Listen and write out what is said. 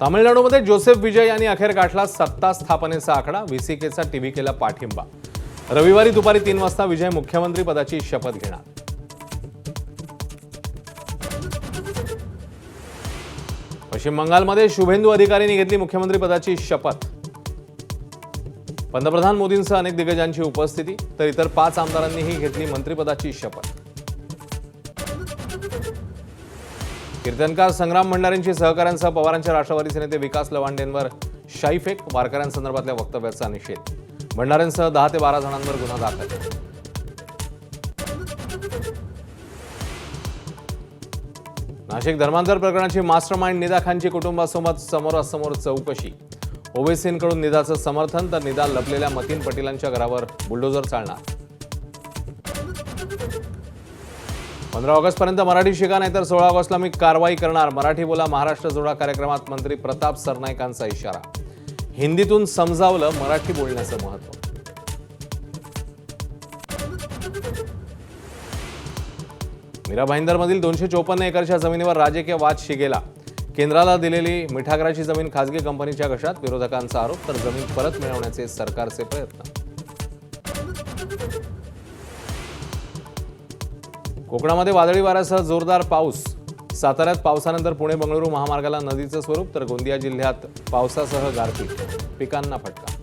तामिळनाडूमध्ये जोसेफ विजय यांनी अखेर गाठला सत्ता स्थापनेचा आकडा. व्हीसीकेचा टीव्हीकेला पाठिंबा. रविवारी दुपारी 3 वाजता विजय मुख्यमंत्री पदाची शपथ घेणार. पश्चिम बंगालमध्ये शुभेंदू अधिकारींनी घेतली मुख्यमंत्री पदाची शपथ. पंतप्रधान मोदींसह अनेक दिग्गजांची उपस्थिती, तर इतर 5 आमदारांनीही घेतली मंत्रिपदाची शपथ. कीर्तनकार संग्राम भंडारेंची सहकाऱ्यांसह पवारांच्या राष्ट्रवादीचे नेते विकास लवांडेंवर शाईफेक. वारकऱ्यांसंदर्भातल्या वक्तव्याचा निषेध. भंडारेंसह 10 ते 12 जणांवर गुन्हा दाखल. नाशिक धर्मांतर प्रकरणाची मास्टरमाइंड निदा खानची कुटुंबासोबत समोरासमोर चौकशी. ओवेसींकडून निदाचं समर्थन, तर निदा लपलेल्या मतीन पटेलांच्या घरावर बुलडोझर चालणार. 15 ऑगस्टपर्यंत मराठी शिका, नाहीतर 16 ऑगस्टला मी कारवाई करणार. मराठी बोला महाराष्ट्र जोडा कार्यक्रमात मंत्री प्रताप सरनाईकांचा इशारा. हिंदीतून समजावलं मराठी बोलण्याचं महत्त्व. मीरा भाईंदरमधील 254 एकरच्या जमिनीवर राजकीय वाद शिगेला. केंद्राला दिलेली मिठागराची जमीन खासगी कंपनीच्या घशात. विरोधकांचा आरोप, तर जमीन परत मिळवण्याचे सरकारचे प्रयत्न. कोकणामध्ये वादळी वाऱ्यासह जोरदार पाऊस. साताऱ्यात पावसानंतर पुणे बंगळुरू महामार्गाला नदीचं स्वरूप, तर गोंदिया जिल्ह्यात पावसासह गारपीट. पिकांना फटका.